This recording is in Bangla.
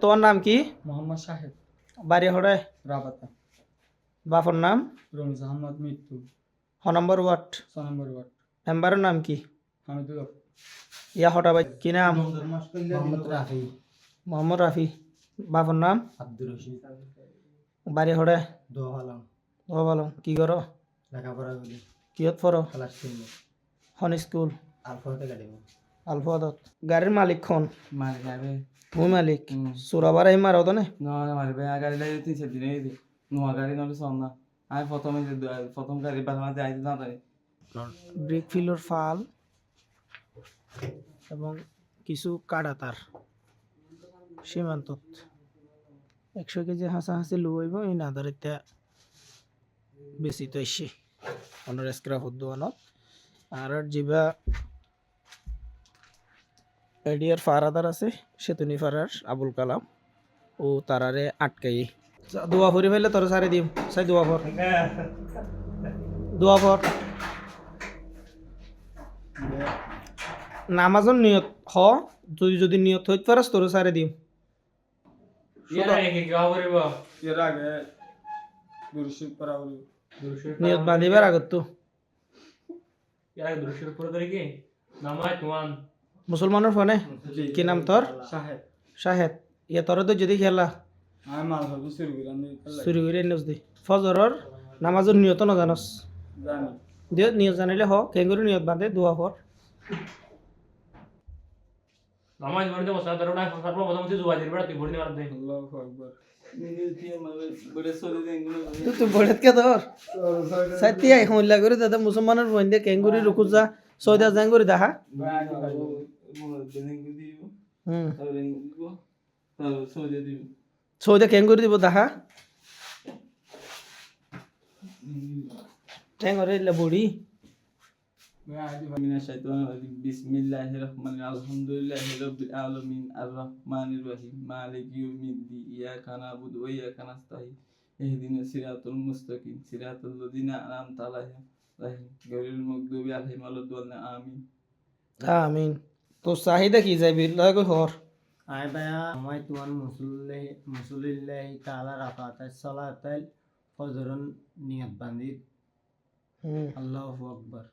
তোমার নাম কি? মোহাম্মদ শাহেদ, বাড়ি হরে রাবাতা। বাপর নাম? রমিজ আহমদ মৃত্যু, হ নম্বর ওয়ার্ড 6 নম্বর ওয়ার্ড। মেম্বারের নাম কি? হামিদুল হক। ইয়া হটা ভাই কি নাম? মোহাম্মদ রাফি, মোহাম্মদ রাফি। বাপর নাম? আব্দুর রশিদ। বাড়ি হরে দোয়া আলম, ও ভালো কি করো? লেখাপড়া করি, কিয়ত পড়ো? ক্লাস 10। হন স্কুল আলফাত একাডেমি। আলফাদত। গাড়ির মালিক খন? মারি যাবে তুমি মালিক? সুরাবার এই মারো তো না? না মারি ভাই গাড়ি লাগে 3-4 দিন এই নোয়া গাড়ি নলে সম না। আমি প্রথম গাড়ি বাসাতে আইতে না পারি। ব্রেক ফিলোর ফাল এবং কিছু কাটা তার সীমান্তত 100 কেজি হাসাহাসি লুইব এই নাদারিতে বেশি তো এসে অনার স্ক্রাফ দোয়ানত আর জিবা এডিয়ার ফারাদার আছে সেতুনি ফারার আবুল কালাম ও তারারে আটকাই দোয়া ভরি ফেললে তোর সারে দিম সাই দোয়া ভর নামাজন নিয়ত হ তুই যদি নিয়ত হইতে পারস তোর সারে দিম নিয়ত বাঁধিবার আগত তো মুসলমানের ফোনে কি নাম তোর? শাহেদ। ইয়া তোর তো যদি খেলা চুরি করে নজদি ফজরের নামাজের নিয়ত না জানস? নিয়ত জানিলে হ কেঙ্গুরি নিয়ত বাঁধে দোয়া পর নামাজ পড়তে বসা তোর না সর্বপ্রথম তুই দুয়া দিবি তুই পড়তে পারবে। আল্লাহু আকবার। তুই বড়ত কে তোর সাথী আই হইলা করে দাদা মুসলমানের বন্ধে কেঙ্গুরি রুকু যা সৌদা জাঙ্গুরি দেখা সৌদা কেঙ্গুরি দিব দেখা টেঙ্গরে ইলা বড়ি বিসমিল্লাহির রহমানির আলহামদুলিল্লাহি রাব্বিল আলামিন আর রহমানির রহিম মালিকি ইয়াউমিদ্দিন ইয়াকা না'বুদু ওয়া ইয়াকা নাস্তাঈন ইহদিনাস সিরাতাল মুস্তাকিম সিরাতাল লাযিনা আন'আমতা আলাইহিম গায়রিল মাগদুবি আলাইহিম ওয়ালাদ-দাল্লিন আমিন। আমিন। তো চাহিদা কি যাইবি লাগো হর আয় বায়া আমায় তুয়ান মুসলিল্লাহি তাআলা রাকাতাস সালাতাল ফজরন নিয়ত বান্দি আল্লাহু আকবার।